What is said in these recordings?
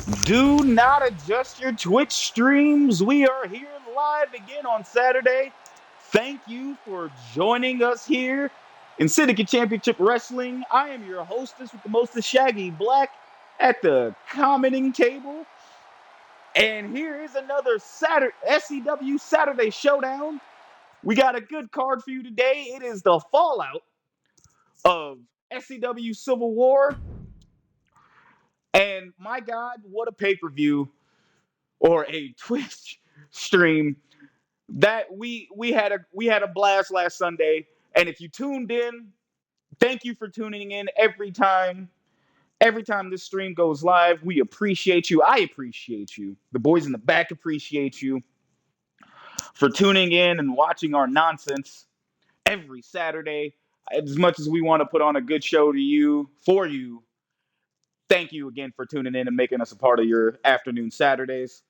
Do not adjust your Twitch streams. We are here live again on Saturday. Thank you for joining us here in Syndicate Championship Wrestling. I am your hostess with the mostest, Shaggy Black, at the commenting table. And here is another SCW Saturday Showdown. We got a good card for you today. It is the fallout of SCW Civil War. And my God, what a pay-per-view or a Twitch stream that we had a blast last Sunday. And if you tuned in, thank you for tuning in every time this stream goes live. We appreciate you. I appreciate you. The boys in the back appreciate you for tuning in and watching our nonsense every Saturday. As much as we want to put on a good show for you, thank you again for tuning in and making us a part of your afternoon Saturdays.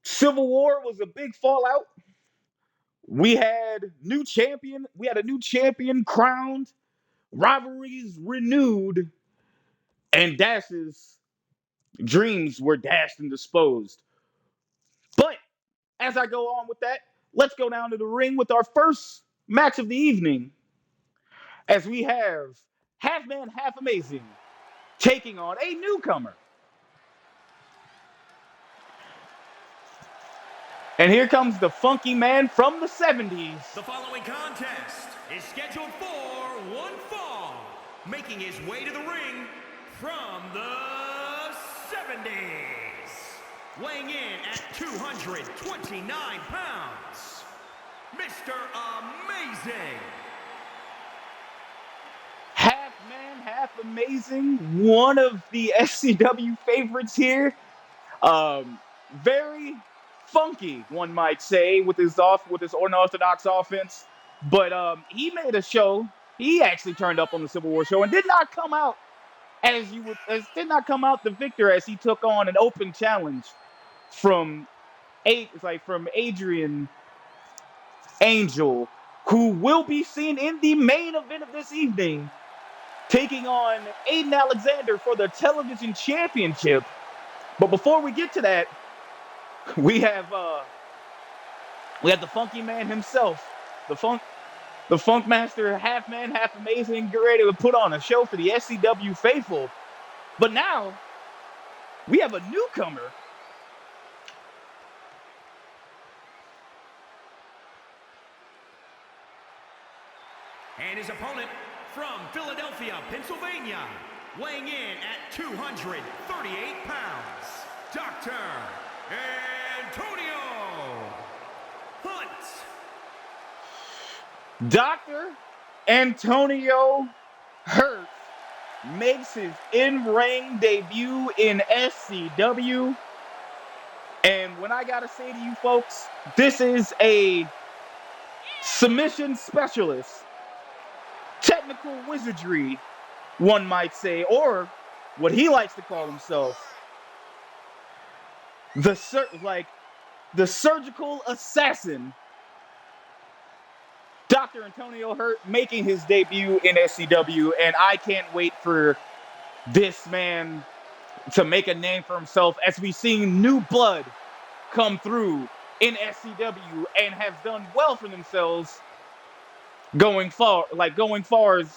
Civil War was a big fallout. We had a new champion crowned, rivalries renewed, and Dash's dreams were dashed and disposed. But as I go on with that, let's go down to the ring with our first match of the evening, as we have Half Man, Half Amazing taking on a newcomer. And here comes the funky man from the 70s. The following contest is scheduled for one fall, making his way to the ring from the 70s. Weighing in at 229 pounds, Mr. Amazing. Half man, half amazing. One of the SCW favorites here. Very funky, one might say, with his unorthodox offense. But he made a show. He actually turned up on the Civil War show and did not come out the victor, as he took on an open challenge from Adrian Angel, who will be seen in the main event of this evening, taking on Aiden Alexander for the television championship. But before we get to that, we have the funky man himself, the funk master, half man, half amazing, get ready to put on a show for the SCW faithful. But now we have a newcomer. And his opponent from Philadelphia, Pennsylvania, weighing in at 238 pounds, Dr. Antonio Hurtt. Dr. Antonio Hurtt makes his in-ring debut in SCW. And when I gotta say to you folks, this is a submission specialist, technical wizardry, one might say, or what he likes to call himself, the surgical assassin. Dr. Antonio Hurtt making his debut in SCW, and I can't wait for this man to make a name for himself, as we've seen new blood come through in SCW and have done well for themselves going far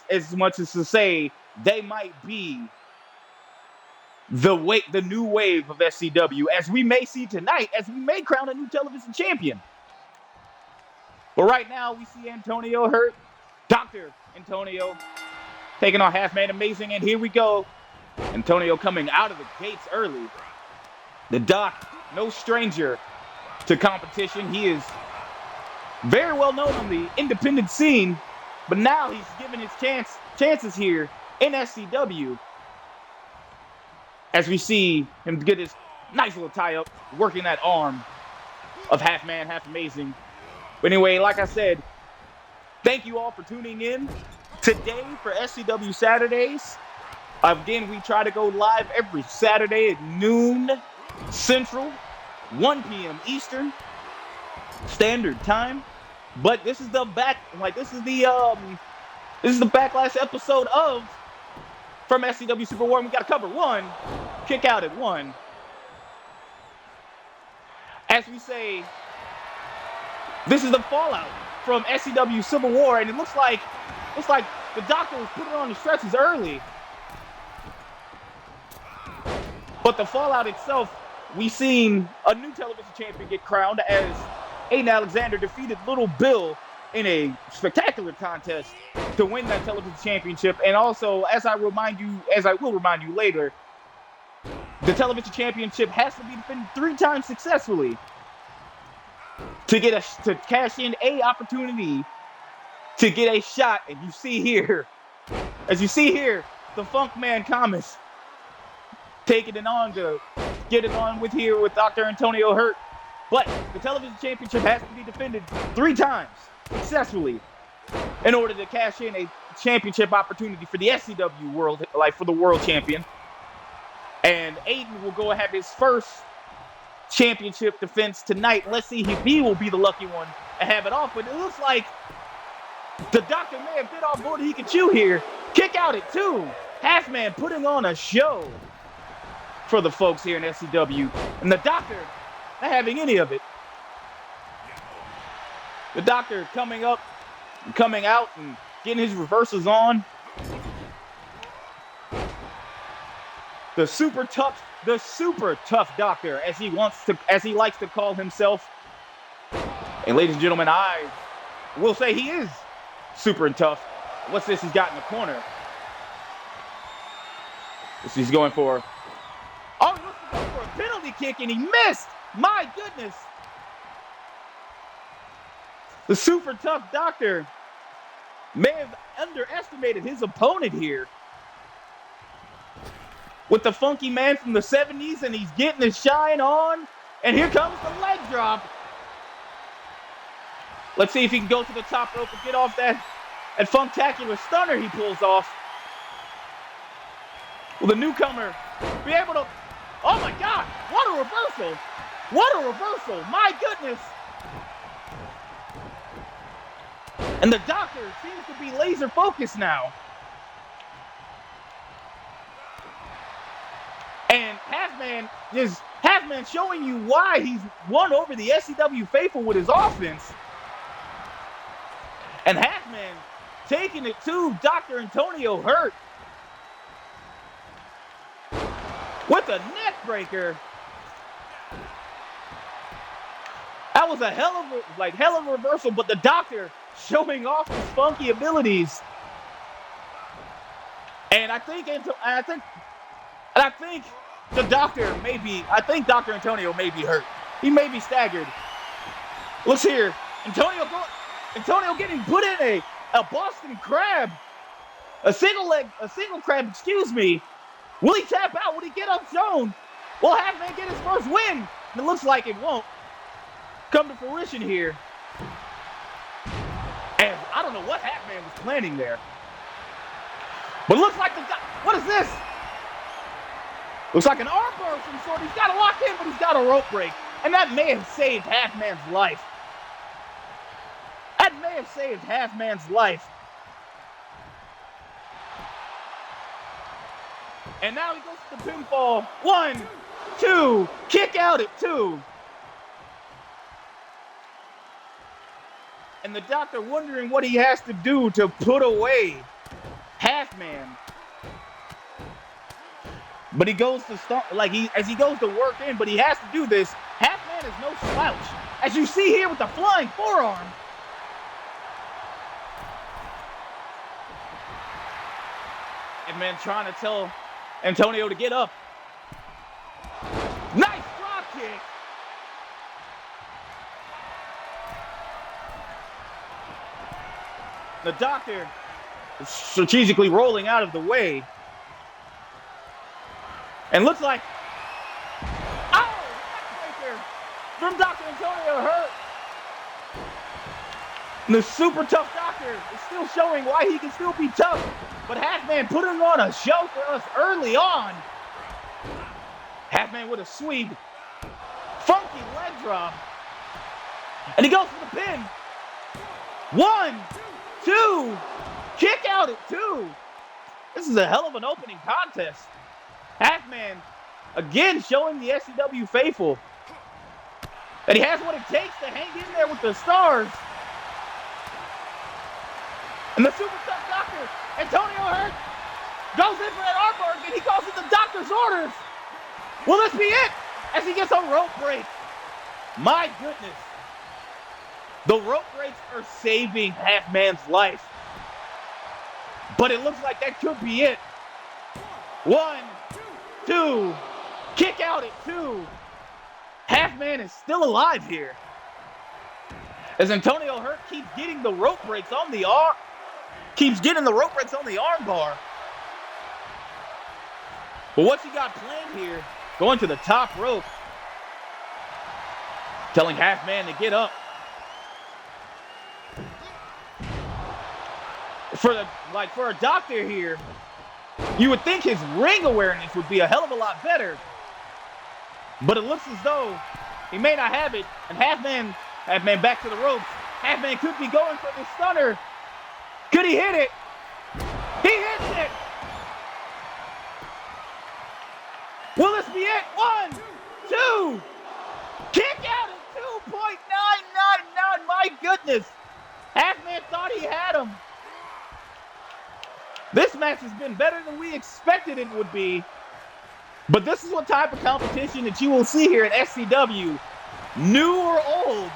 as much as to say they might be the new wave of SCW, as we may see tonight, as we may crown a new television champion. But right now, we see Antonio Hurtt, Dr. Antonio, taking on Half Man Amazing, and here we go. Antonio coming out of the gates early. The Doc, no stranger to competition. He is very well known on the independent scene, but now he's given his chances here in SCW, as we see him get his nice little tie-up, working that arm of Half Man, Half Amazing. But anyway, like I said, thank you all for tuning in today for SCW Saturdays. Again, we try to go live every Saturday at noon Central, 1 p.m. Eastern Standard Time. But this is the backlash episode of from SCW Super War. We got to cover 1. Kick out at 1. As we say, this is the fallout from SCW Civil War, and it looks like the Doctor was putting on the stretches early. But the fallout itself, we seen a new television champion get crowned as Aiden Alexander defeated Little Bill in a spectacular contest to win that television championship. And also, as I will remind you later, the television championship has to be defended 3 times successfully to cash in a opportunity to get a shot. And you see here, the Funk Man Thomas taking it on to get it on with here with Dr. Antonio Hurtt. But the television championship has to be defended 3 times successfully in order to cash in a championship opportunity for the SCW world, like for the world champion. And Aiden will go and have his first championship defense tonight. Let's see if he will be the lucky one and have it off. But it looks like the Doctor may have bit off more than he can chew here. Kick out at 2. Halfman putting on a show for the folks here in SCW. And the Doctor not having any of it. The Doctor coming up, coming out, and getting his reversals on. The super tough Doctor, as he likes to call himself. And ladies and gentlemen, I will say he is super tough. What's this he's got in the corner? This he's going for. Oh, he wants to go for a penalty kick, and he missed. My goodness. The super tough Doctor may have underestimated his opponent here. With the funky man from the 70s, and he's getting his shine on. And here comes the leg drop. Let's see if he can go to the top rope and get off that funktacular stunner he pulls off. Will the newcomer be able to... Oh my God, what a reversal. What a reversal, my goodness. And the Doctor seems to be laser focused now. And Halfman showing you why he's won over the SCW faithful with his offense. And Halfman taking it to Dr. Antonio Hurtt with a neck breaker. That was a hell of a reversal, but the Doctor showing off his funky abilities. And I think the Doctor may be, I think Dr. Antonio may be hurt. He may be staggered. Let's hear Antonio getting put in a Boston Crab. A single crab, excuse me. Will he tap out? Will he get up zone? Will Halfman get his first win? And it looks like it won't come to fruition here. And I don't know what Halfman was planning there. But it looks like what is this? Looks like an armbar of some sort. He's got to lock in, but he's got a rope break. And that may have saved Halfman's life. That may have saved Halfman's life. And now he goes to the pinfall. 1, 2, kick out at 2. And the Doctor wondering what he has to do to put away Halfman. But he goes to as he goes to work in, but he has to do this. Halfman is no slouch. As you see here with the flying forearm. And man trying to tell Antonio to get up. Nice drop kick. The Doctor is strategically rolling out of the way. And looks like, backbreaker from Dr. Antonio Hurtt. And the super tough Doctor is still showing why he can still be tough. But Halfman putting on a show for us early on. Halfman with a sweep. Funky leg drop. And he goes for the pin. 1, 2, kick out at 2. This is a hell of an opening contest. Halfman, again, showing the SCW faithful that he has what it takes to hang in there with the stars. And the super tough doctor, Antonio Hurtt, goes in for that armbar and he calls it the doctor's orders. Will this be it? As he gets a rope break. My goodness. The rope breaks are saving Halfman's life. But it looks like that could be it. 1, 2, kick out at 2. Halfman is still alive here. As Antonio Hurtt keeps getting the rope breaks on the arm. Keeps getting the rope breaks on the arm bar. But what's he got planned here? Going to the top rope. Telling Halfman to get up. For a doctor here, you would think his ring awareness would be a hell of a lot better. But it looks as though he may not have it. And Halfman back to the ropes. Halfman could be going for the stunner. Could he hit it? He hits it! Will this be it? 1, 2, kick out at 2.999. My goodness. Halfman thought he had him. This match has been better than we expected it would be. But this is what type of competition that you will see here at SCW. New or old,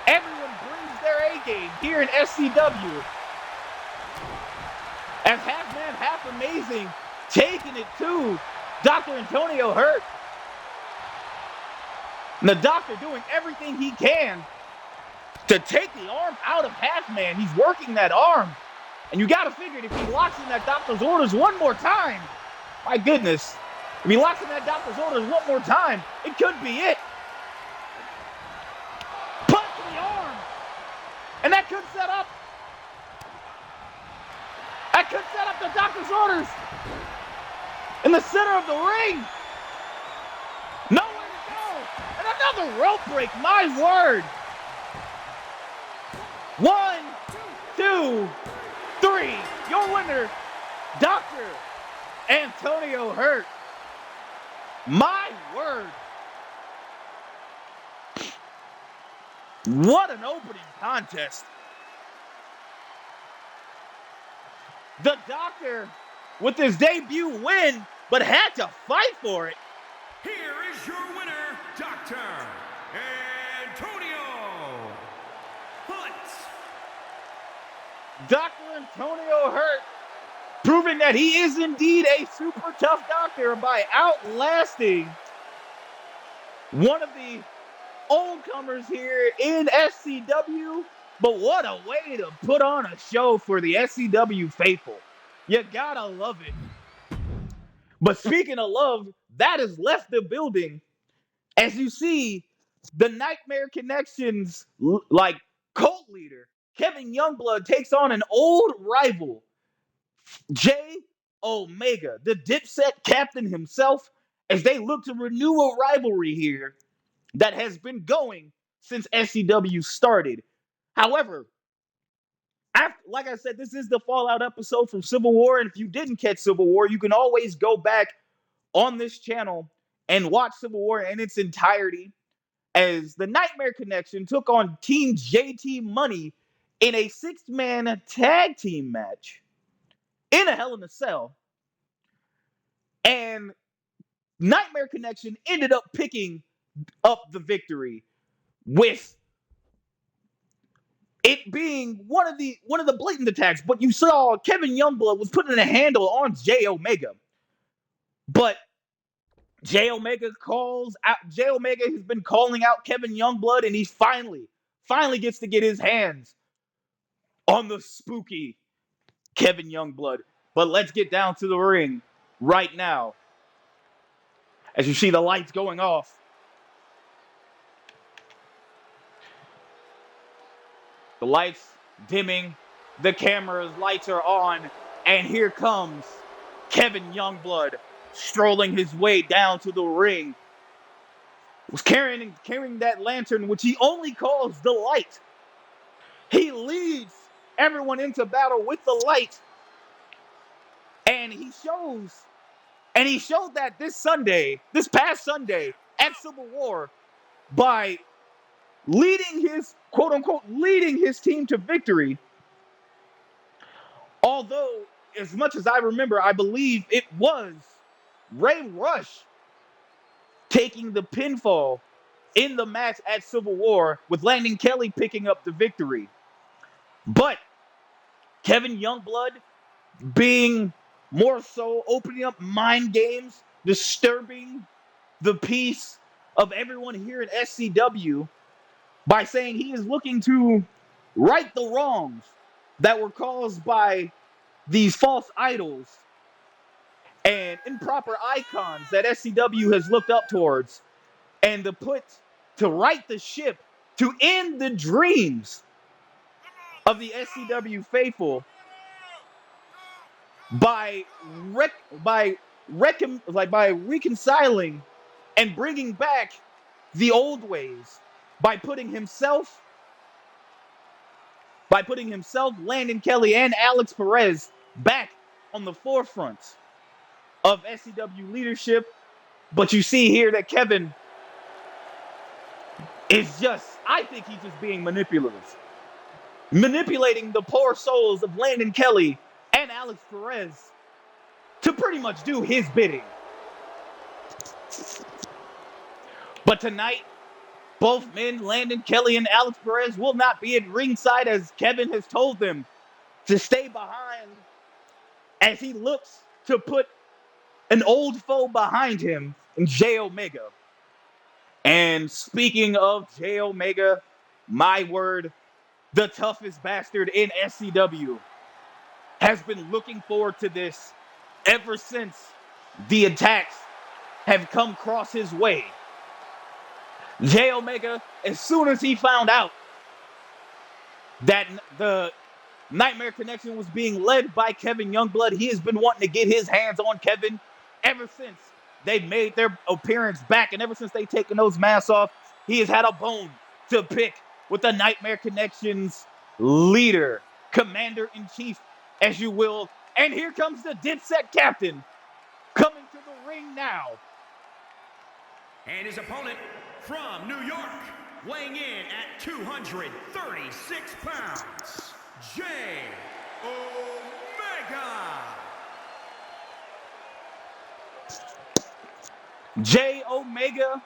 everyone brings their A game here in SCW. As Halfman, half amazing, taking it to Dr. Antonio Hurtt. And the doctor doing everything he can to take the arm out of Halfman. He's working that arm. And you got to figure if he locks in that doctor's orders one more time, my goodness, if he locks in that doctor's orders one more time, it could be it. Punch to the arm. And that could set up. That could set up the doctor's orders. In the center of the ring. Nowhere to go. And another rope break, my word. 1, 2, 3. Your winner, Dr. Antonio Hurtt. My word. What an opening contest. The Doctor with his debut win, but had to fight for it. Here is your winner, Dr. Antonio Hurtt. Dr. Antonio Hurtt proving that he is indeed a super tough doctor by outlasting one of the old comers here in SCW. But what a way to put on a show for the SCW faithful. You gotta love it. But speaking of love, that has left the building. As you see, the Nightmare Connections like cult leader, Kevin Youngblood, takes on an old rival, J. Omega, the Dipset captain himself, as they look to renew a rivalry here that has been going since SCW started. However, like I said, this is the Fallout episode from Civil War, and if you didn't catch Civil War, you can always go back on this channel and watch Civil War in its entirety, as the Nightmare Connection took on Team JT Money in a 6-man tag team match in a Hell in a Cell. And Nightmare Connection ended up picking up the victory, with it being one of the blatant attacks. But you saw Kevin Youngblood was putting a handle on J Omega. But J Omega has been calling out Kevin Youngblood, and he finally gets to get his hands on the spooky Kevin Youngblood. But let's get down to the ring right now. As you see the lights going off. The lights dimming, the camera's lights are on, and here comes Kevin Youngblood strolling his way down to the ring. Was carrying that lantern, which he only calls the light. He leads everyone into battle with the light. And he showed that this past Sunday at Civil War by leading his, quote unquote, leading his team to victory. Although, as much as I remember, I believe it was Ray Rush taking the pinfall in the match at Civil War, with Landon Kelly picking up the victory. But Kevin Youngblood being more so opening up mind games, disturbing the peace of everyone here at SCW by saying he is looking to right the wrongs that were caused by these false idols and improper icons that SCW has looked up towards, and to right the ship, to end the dreams of the SCW faithful by reconciling and bringing back the old ways, by putting himself, Landon Kelly, and Alex Perez back on the forefront of SCW leadership. But you see here that Kevin I think he's just being manipulative. Manipulating the poor souls of Landon Kelly and Alex Perez to pretty much do his bidding. But tonight, both men, Landon Kelly and Alex Perez, will not be at ringside, as Kevin has told them to stay behind as he looks to put an old foe behind him in Jay Omega. And speaking of Jay Omega, my word, the toughest bastard in SCW, has been looking forward to this ever since the attacks have come across his way. Jay Omega, as soon as he found out that the Nightmare Connection was being led by Kevin Youngblood, he has been wanting to get his hands on Kevin ever since they made their appearance back, and ever since they've taken those masks off, he has had a bone to pick with the Nightmare Connection's leader, commander-in-chief, as you will. And here comes the Dipset captain coming to the ring now. And his opponent from New York, weighing in at 236 pounds, Jay Omega. Jay Omega,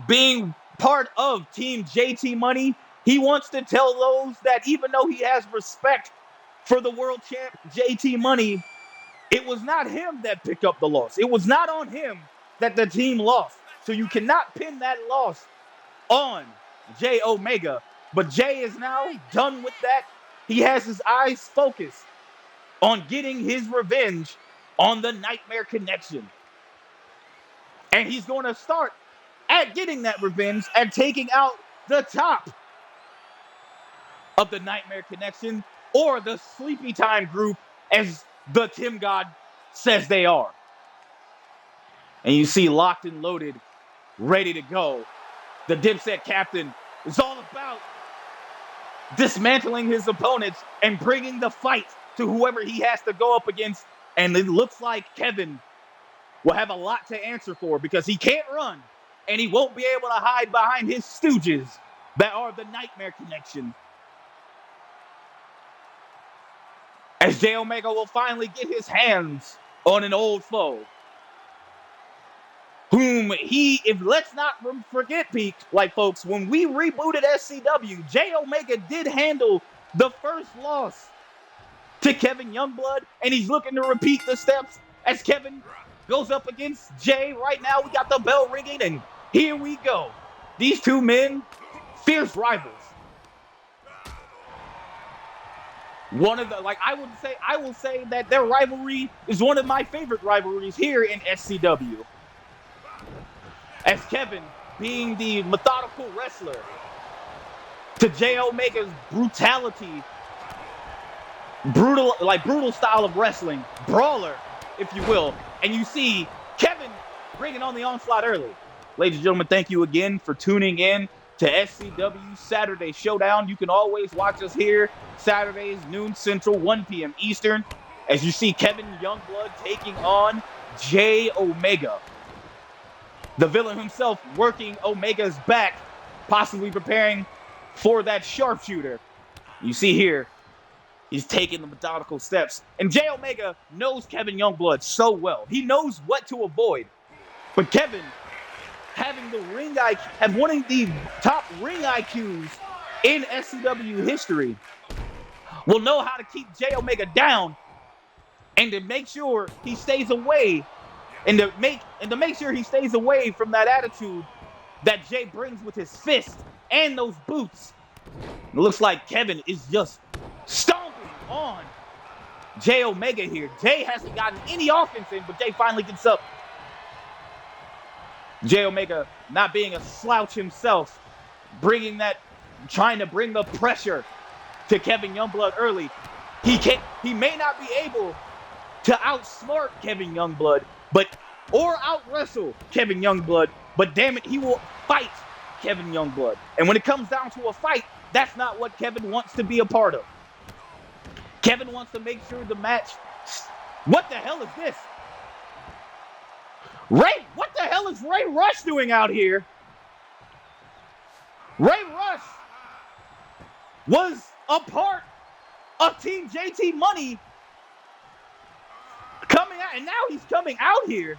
being part of Team JT Money, he wants to tell those that even though he has respect for the world champ JT Money, it was not him that picked up the loss. It was not on him that the team lost. So you cannot pin that loss on Jay Omega. But Jay is now done with that. He has his eyes focused on getting his revenge on the Nightmare Connection. And he's going to start at getting that revenge and taking out the top of the Nightmare Connection, or the Sleepy Time group, as the Tim God says they are. And you see, locked and loaded, ready to go, the Dipset captain is all about dismantling his opponents and bringing the fight to whoever he has to go up against. And it looks like Kevin will have a lot to answer for, because he can't run and he won't be able to hide behind his stooges that are the Nightmare Connection. As Jay Omega will finally get his hands on an old foe, whom let's not forget, folks, when we rebooted SCW, Jay Omega did handle the first loss to Kevin Youngblood, and he's looking to repeat the steps as Kevin goes up against Jay. Right now, we got the bell ringing, and here we go. These two men, fierce rivals. I will say that their rivalry is one of my favorite rivalries here in SCW. As Kevin, being the methodical wrestler, to Jay Omega's brutal style of wrestling, brawler, if you will. And you see Kevin bringing on the onslaught early. Ladies and gentlemen, thank you again for tuning in to SCW Saturday Showdown. You can always watch us here Saturdays, noon Central, 1 p.m. Eastern. as you see Kevin Youngblood taking on Jay Omega. The villain himself working Omega's back, possibly preparing for that sharpshooter. You see here, he's taking the methodical steps. And Jay Omega knows Kevin Youngblood so well. He knows what to avoid. But Kevin, having one of the top ring IQs in SCW history, will know how to keep Jay Omega down and to make sure he stays away to make sure he stays away from that attitude that Jay brings with his fist and those boots. It looks like Kevin is just stomping on Jay Omega here. Jay hasn't gotten any offense in, but Jay finally gets up. Jay Omega not being a slouch himself, trying to bring the pressure to Kevin Youngblood early. He may not be able to outsmart Kevin Youngblood, or out-wrestle Kevin Youngblood, but damn it, he will fight Kevin Youngblood. And when it comes down to a fight, that's not what Kevin wants to be a part of. Kevin wants to make sure the match... What the hell is this? What the hell is Ray Rush doing out here? Ray Rush was a part of Team JT Money coming out, and now he's coming out here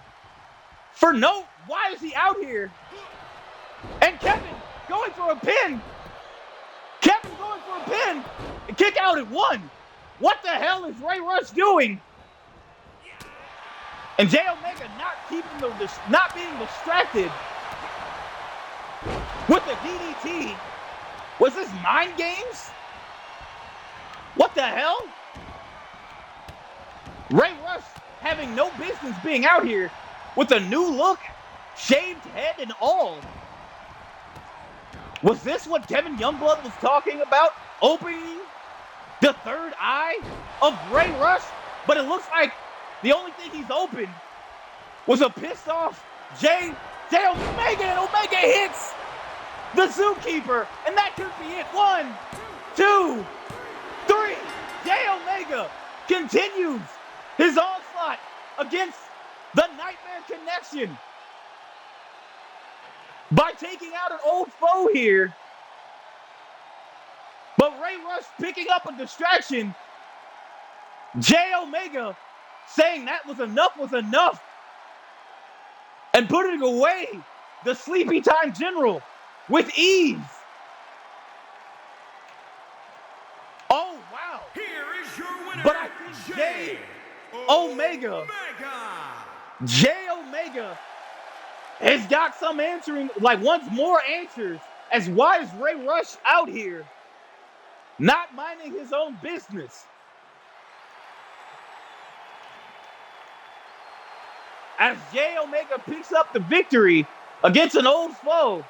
why is he out here? And Kevin going for a pin. Kevin going for a pin. And kick out at 1. What the hell is Ray Rush doing? And Jay Omega not being distracted with the DDT. Was this mind games? What the hell? Ray Rush having no business being out here with a new look, shaved head and all. Was this what Kevin Youngblood was talking about? Opening the third eye of Ray Rush? But it looks like the only thing he's opened was a pissed off Jay Omega, and Omega hits the Zookeeper, and that could be it. 1, 2, 3. Jay Omega continues his onslaught against the Nightmare Connection by taking out an old foe here. But Ray Rush picking up a distraction. Jay Omega saying that was enough. And putting away the Sleepy Time General with ease. Oh, wow. Here is your winner, but I think Jay Omega has got some wants more answers as why is Ray Rush out here not minding his own business. As Jay Omega picks up the victory against an old foe.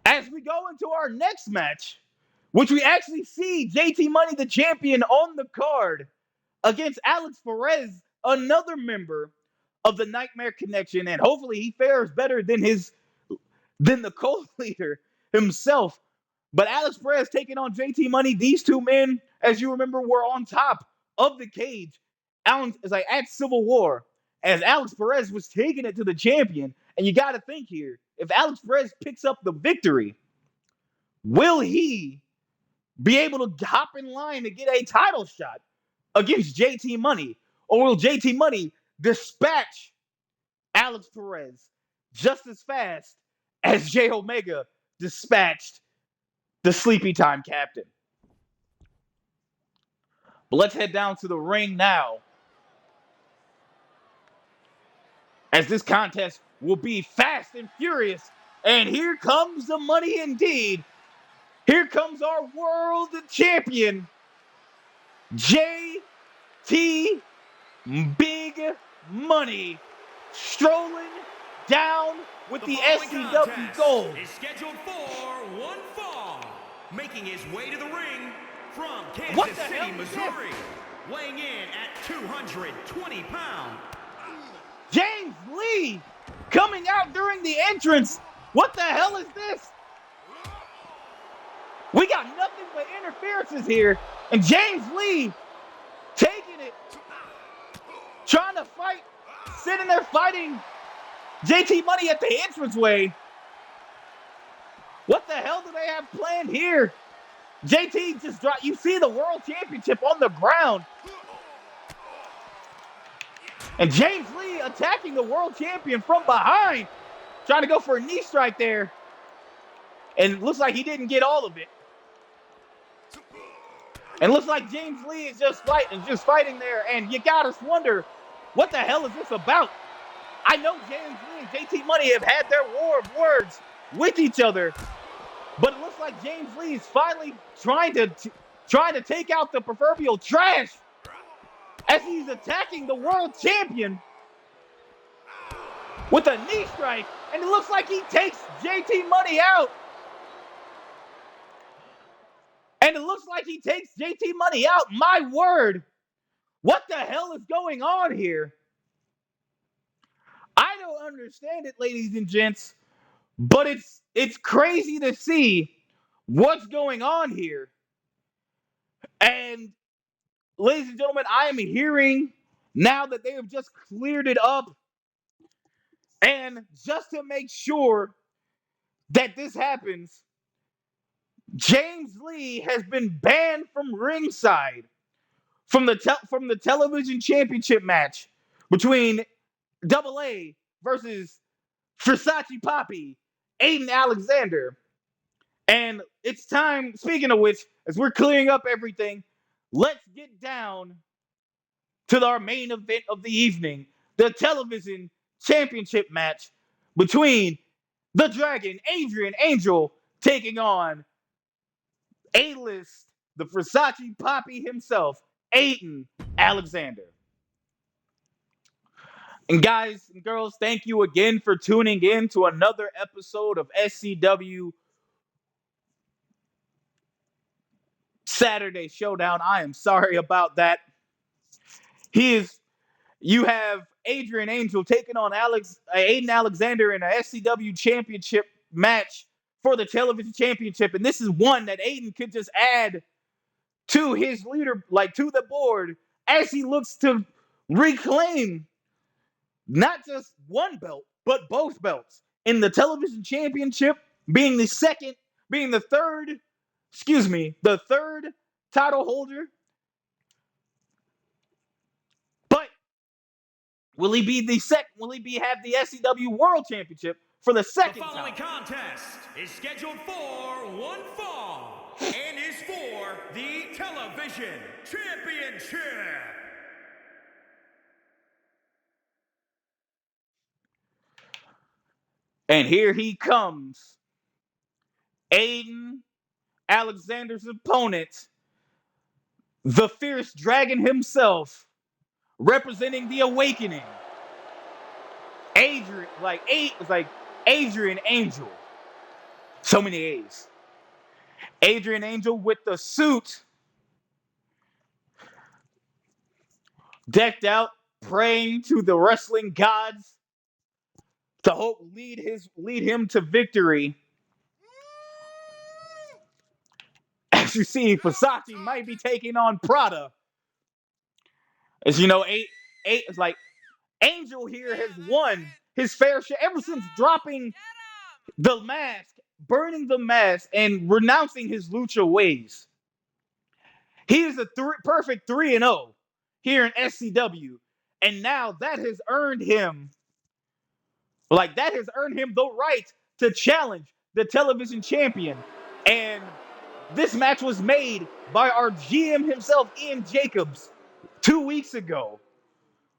As we go into our next match, which we actually see JT Money, the champion, on the card against Alex Perez, another member of the Nightmare Connection, and hopefully he fares better than the co-leader himself. But Alex Perez taking on JT Money. These two men, as you remember, were on top of the cage at Civil War, as Alex Perez was taking it to the champion. And you got to think here, if Alex Perez picks up the victory, will he be able to hop in line to get a title shot against JT Money? Or will JT Money dispatch Alex Perez just as fast as Jay Omega dispatched the Sleepy Time Captain? But let's head down to the ring now, as this contest will be fast and furious. And here comes the money indeed. Here comes our world champion, JT Big Money, strolling down with the SCW gold. Is scheduled for one fall, making his way to the ring from Kansas City, Missouri, weighing in at 220 pounds. James Lee coming out during the entrance. What the hell is this? We got nothing but interferences here. And James Lee taking it, trying to fight, sitting there fighting JT Money at the entranceway. What the hell do they have planned here? JT just dropped. You see the World Championship on the ground. And James Lee attacking the World Champion from behind. Trying to go for a knee strike there. And it looks like he didn't get all of it. And it looks like James Lee is just fighting there. And you gotta wonder, what the hell is this about? I know James Lee and JT Money have had their war of words with each other. But it looks like James Lee is finally trying to take out the proverbial trash as he's attacking the world champion with a knee strike. And it looks like he takes JT Money out. And it looks like he takes JT Money out. My word. What the hell is going on here? I don't understand it, ladies and gents. But it's crazy to see what's going on here. And ladies and gentlemen, I am hearing now that they have just cleared it up. And just to make sure that this happens, James Lee has been banned from ringside from the television championship match between AA versus Versace Poppy, Aiden Alexander. And it's time, speaking of which, as we're clearing up everything, let's get down to our main event of the evening, the television championship match between the Dragon, Adrian Angel, taking on A-list, the Versace Poppy himself, Aiden Alexander. And guys and girls, thank you again for tuning in to another episode of SCW Saturday Showdown. I am sorry about that. You have Adrian Angel taking on Aiden Alexander in a SCW championship match for the television championship. And this is one that Aiden could just add to his leader, like to the board, as he looks to reclaim not just one belt, but both belts in the television championship, being the third title holder. But will he have the SCW World Championship for the second time? The following contest is scheduled for one fall and is for the television championship. And here he comes. Aiden Alexander's opponent, the fierce dragon himself, representing the Awakening. Adrian Angel. So many A's. Adrian Angel with the suit, decked out, praying to the wrestling gods to hope lead him to victory. As you see, Versace might be taking on Prada. As you know, Angel here has won his fair share ever since dropping the mask, burning the mask, and renouncing his lucha ways. He is a perfect 3-0 here in SCW, and now that has earned him the right to challenge the television champion. And this match was made by our GM himself, Ian Jacobs, 2 weeks ago,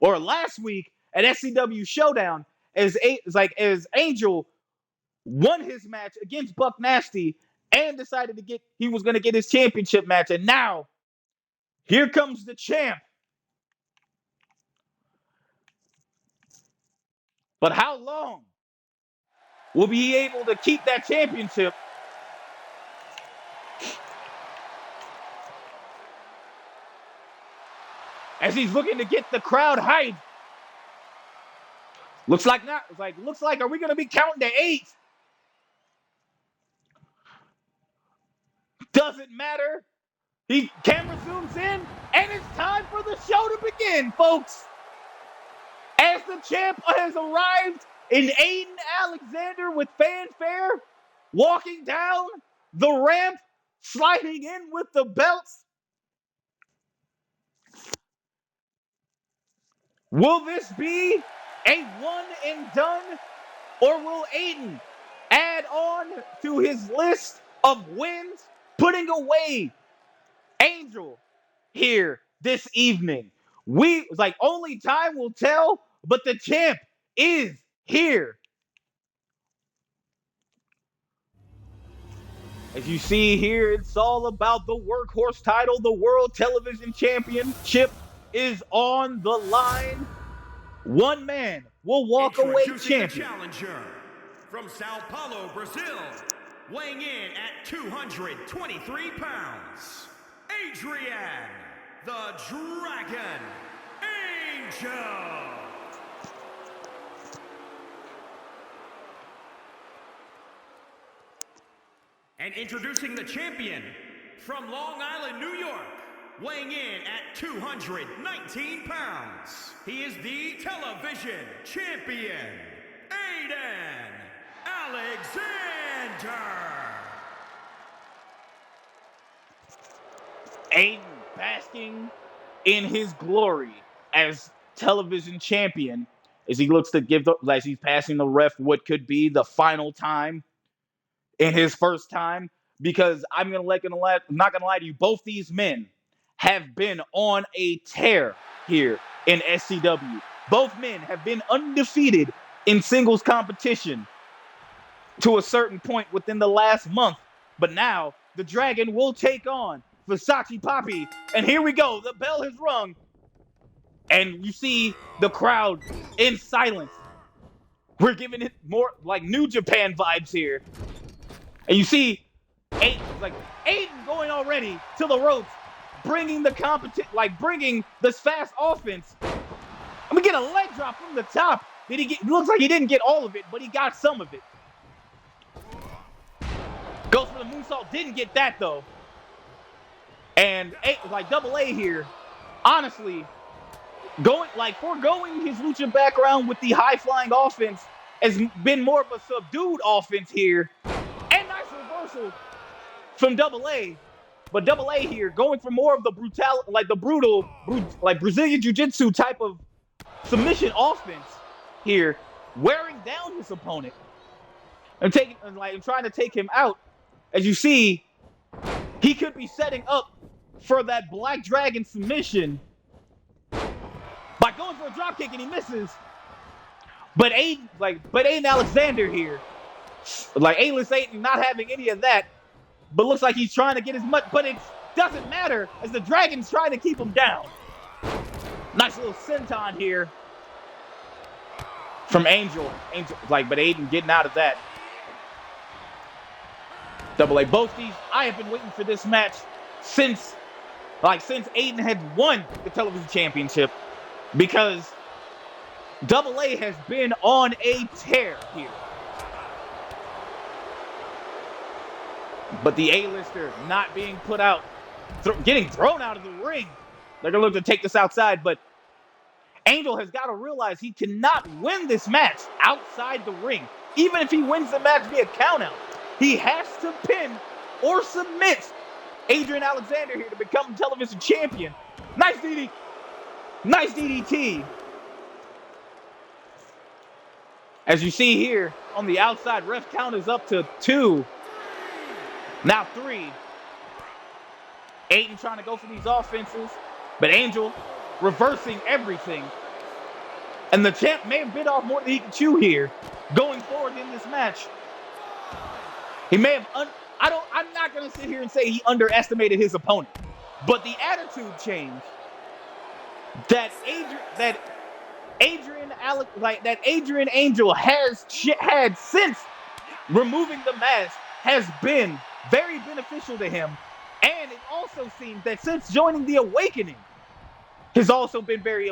or last week at SCW Showdown, as Angel won his match against Buck Nasty and decided he was going to get his championship match. And now, here comes the champ. But how long will he be able to keep that championship? As he's looking to get the crowd hyped. Looks like, are we going to be counting to 8? Doesn't matter. Camera zooms in, and it's time for the show to begin, folks. As the champ has arrived in Aiden Alexander with fanfare, walking down the ramp, sliding in with the belts. Will this be a one and done, or will Aiden add on to his list of wins, putting away Angel here this evening? Only time will tell, but the champ is here. As you see here, it's all about the workhorse title. The World Television Championship is on the line. One man will walk away champion. Challenger from Sao Paulo, Brazil, weighing in at 223 pounds, Adrian, the Dragon Angel. And introducing the champion from Long Island, New York, weighing in at 219 pounds, he is the television champion, Aiden Alexander. Aiden basking in his glory as television champion as he looks to as he's passing the ref what could be the final time in his first time, because I'm not gonna lie to you, both these men have been on a tear here in SCW. Both men have been undefeated in singles competition to a certain point within the last month. But now the Dragon will take on Versace Poppy. And here we go. The bell has rung. And you see the crowd in silence. We're giving it more like New Japan vibes here. And you see Aiden going already to the ropes, bringing this fast offense. I'm gonna get a leg drop from the top. It looks like he didn't get all of it, but he got some of it. Goes for the moonsault, didn't get that though. And Double A here, honestly, foregoing his lucha background with the high flying offense has been more of a subdued offense here. And nice reversal from Double A. But Double A here going for more of the brutal Brazilian Jiu-Jitsu type of submission offense here, wearing down his opponent and trying to take him out. As you see, he could be setting up for that Black Dragon submission by going for a dropkick, and he misses. But Aiden Alexander here, A-list Aiden not having any of that, but looks like he's trying to get as much, but it doesn't matter as the Dragon's trying to keep him down. Nice little senton here from Angel, but Aiden getting out of that. Double A, both these, I have been waiting for this match since Aiden had won the television championship, because Double A has been on a tear here. But the A-lister not being put out, getting thrown out of the ring. They're going to look to take this outside, but Angel has got to realize he cannot win this match outside the ring. Even if he wins the match via countout, he has to pin or submit Adrian Alexander here to become television champion. Nice DDT. Nice DDT. As you see here on the outside, ref count is up to 2. Now 3. Aiden trying to go for these offenses, but Angel reversing everything. And the champ may have bit off more than he could chew here going forward in this match. He may have, I'm not going to sit here and say he underestimated his opponent, but the attitude change that Adrian Angel has had since removing the mask has been very beneficial to him. And it also seems that since joining the Awakening has also been very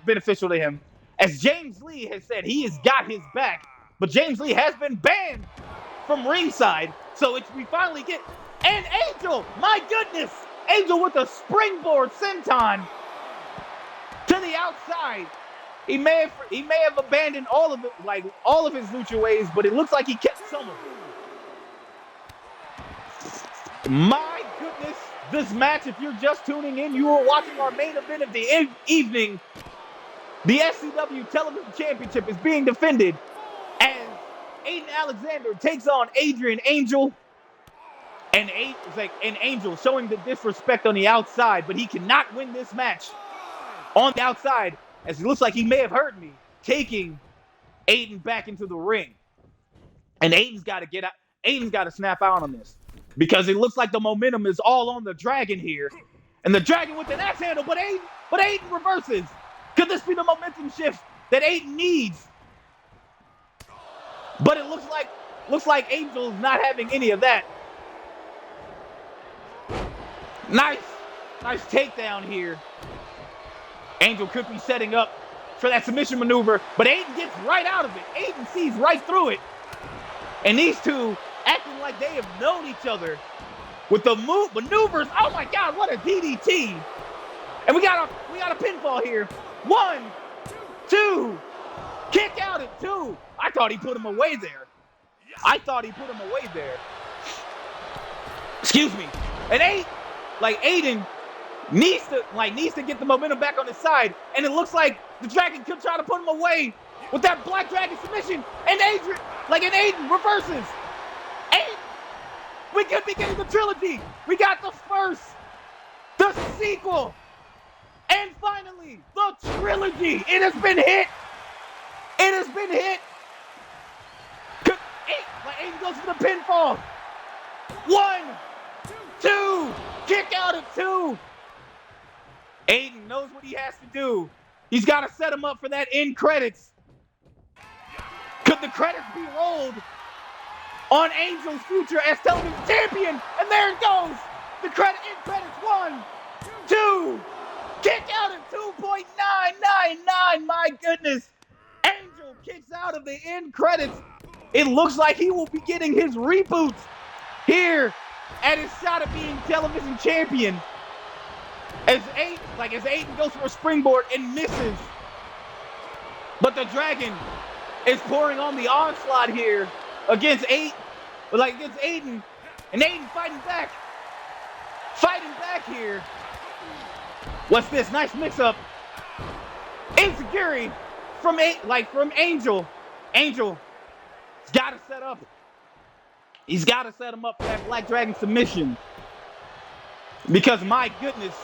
beneficial to him. As James Lee has said, he has got his back, but James Lee has been banned from ringside. So we finally get, and Angel, my goodness, Angel with a springboard senton to the outside. He may have abandoned all of his lucha ways, but it looks like he kept some of it. My goodness, this match, if you're just tuning in, you are watching our main event of the evening. The SCW Television Championship is being defended as Aiden Alexander takes on Adrian Angel. And Angel showing the disrespect on the outside, but he cannot win this match on the outside, as it looks like he may have hurt me, taking Aiden back into the ring. And Aiden's got to get out. Aiden's got to snap out on this, because it looks like the momentum is all on the Dragon here. And the Dragon with an axe handle, but Aiden reverses. Could this be the momentum shift that Aiden needs? But it looks like Angel's not having any of that. Nice takedown here. Angel could be setting up for that submission maneuver, but Aiden gets right out of it. Aiden sees right through it. And these two acting like they have known each other with the maneuvers. Oh my God, what a DDT. And we got a pinfall here. 1, 2, kick out at 2. I thought he put him away there. Excuse me. And Aiden needs to get the momentum back on his side, and it looks like the Dragon could try to put him away with that Black Dragon submission, and Aiden reverses. We could be getting the trilogy. We got the first, the sequel, and finally the trilogy. It has been hit. Aiden goes for the pinfall. 1, 2, kick out at 2. Aiden knows what he has to do. He's got to set him up for that end credits. Could the credits be rolled on Angel's future as television champion? And there it goes. The end credits. 1, 2, kick out at 2.999. My goodness. Angel kicks out of the end credits. It looks like he will be getting his reboot here at his shot at being television champion. As Aiden goes for a springboard and misses. But the Dragon is pouring on the onslaught here against Aiden. And Aiden fighting back here. What's this? Nice mix-up. Insecurity from Angel. Angel's got to set up. He's got to set him up for that Black Dragon submission. Because my goodness.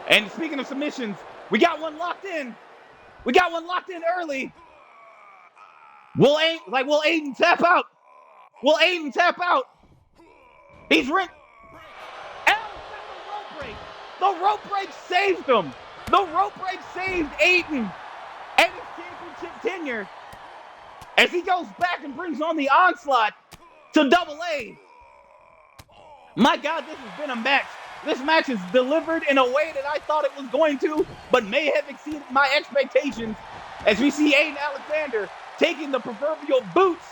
And speaking of submissions, we got one locked in. Early. Will Aiden tap out? He's ring. The rope break saved him. The rope break saved Aiden and his championship tenure as he goes back and brings on the onslaught to Double A. My God, this has been a match. This match is delivered in a way that I thought it was going to, but may have exceeded my expectations as we see Aiden Alexander taking the proverbial boots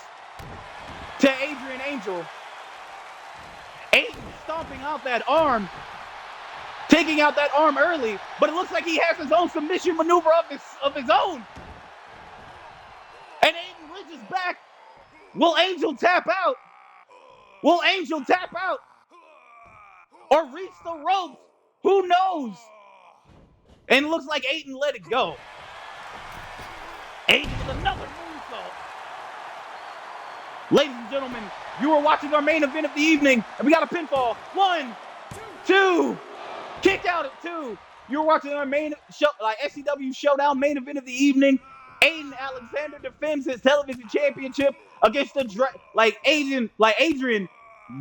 to Adrian Angel. Aiden stomping out that arm, taking out that arm early, but it looks like he has his own submission maneuver of his own. And Aiden reaches back. Will Angel tap out? Or reach the ropes? Who knows? And it looks like Aiden let it go. Aiden with another moonsault. Ladies and gentlemen, you are watching our main event of the evening, and we got a pinfall. 1, 2, kick out at 2. You're watching our main show, SCW Showdown main event of the evening. Aiden Alexander defends his television championship against Adrian,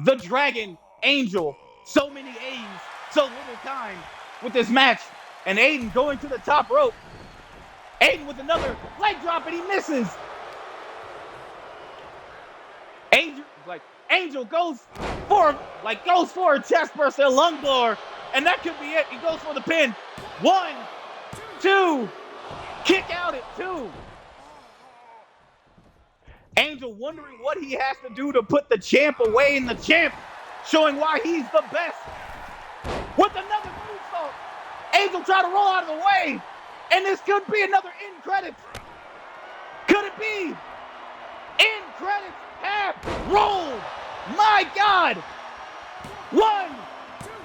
the Dragon Angel. So many A's, so little time with this match. And Aiden going to the top rope. Aiden with another leg drop, and he misses. Angel goes for a chest burst and a lung blower, and that could be it. He goes for the pin. 1, 2, kick out at 2. Angel wondering what he has to do to put the champ away, and the champ showing why he's the best. With another moonsault, Angel trying to roll out of the way, and this could be another end credits. Could it be? End credits have rolled. My God. 1,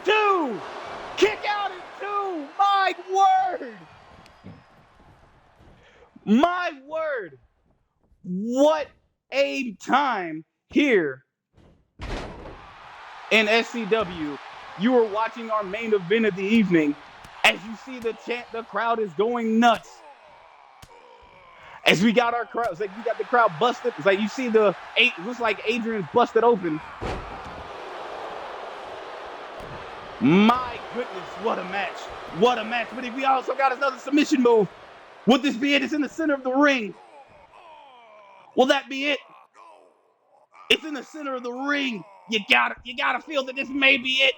2, kick out in 2. My word. My word. What a time here in SCW. You are watching our main event of the evening. As you see the crowd is going nuts. As we got our crowd, it's like we got the crowd busted. It's like you see looks like Adrian's busted open. My goodness, what a match. What a match. But we also got another submission move. Would this be it? It's in the center of the ring. Will that be it? It's in the center of the ring. You gotta feel that this may be it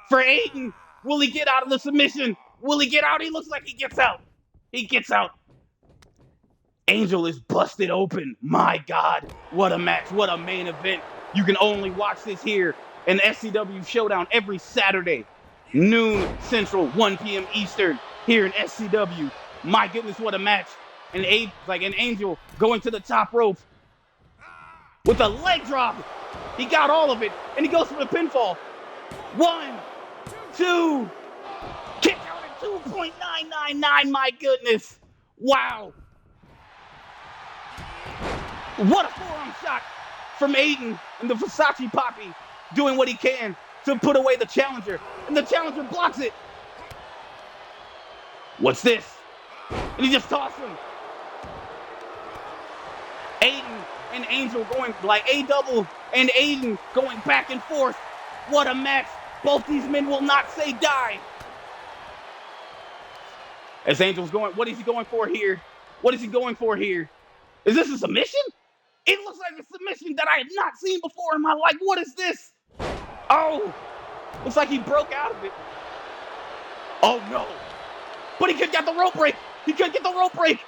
for Aiden. Will he get out of the submission? Will he get out? He looks like he gets out. He gets out. Angel is busted open. My God, what a match, what a main event. You can only watch this here in SCW Showdown every Saturday, noon Central, 1 p.m. Eastern, here in SCW. My goodness, what a match. And Angel going to the top rope with a leg drop. He got all of it, and he goes for the pinfall. 1, 2, kick out at 2.999, my goodness. Wow. What a forearm shot from Aiden and the Versace Poppy doing what he can to put away the challenger. And the challenger blocks it. What's this? And he just tossed him. Aiden and Angel going like A-double and Aiden going back and forth. What a match. Both these men will not say die. As Angel's going, what is he going for here? What is he going for here? Is this a submission? It looks like a submission that I have not seen before in my life. What is this? Oh, looks like he broke out of it. Oh no. But he could get the rope break. He could get the rope break.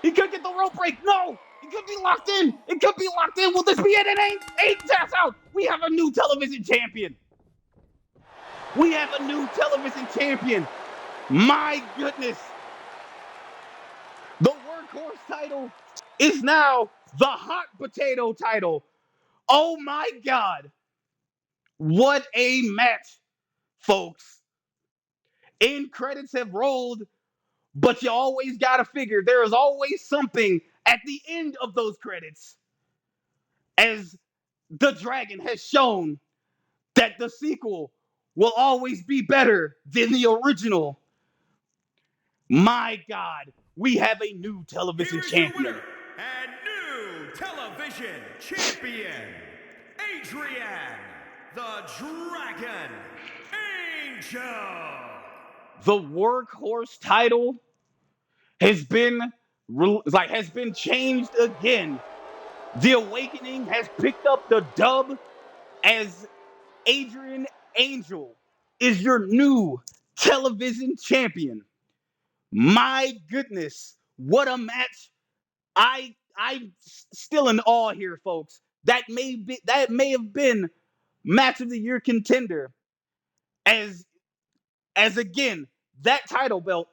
He could get the rope break. No, he could be locked in. It could be locked in. Will this be it? It ain't. Aiden taps out. We have a new television champion. We have a new television champion. My goodness. The workhorse title is now the hot potato title. Oh my God. What a match, folks. End credits have rolled, but you always got to figure there is always something at the end of those credits. As the Dragon has shown that the sequel will always be better than the original. My God, we have a new television champion. And new television champion, Adrian, the Dragon Angel. The workhorse title has been changed again. The Awakening has picked up the dub as Adrian Angel is your new television champion. My goodness, what a match. I'm still in awe here, folks. That may have been match of the year contender. As again, that title belt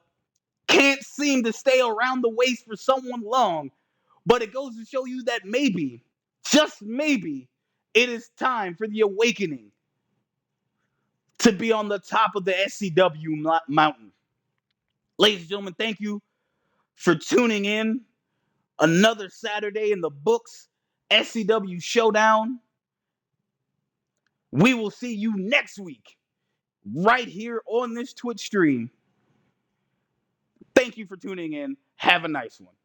can't seem to stay around the waist for someone long, but it goes to show you that maybe, just maybe, it is time for the Awakening to be on the top of the SCW mountain. Ladies and gentlemen, thank you for tuning in. Another Saturday in the books, SCW Showdown. We will see you next week, right here on this Twitch stream. Thank you for tuning in. Have a nice one.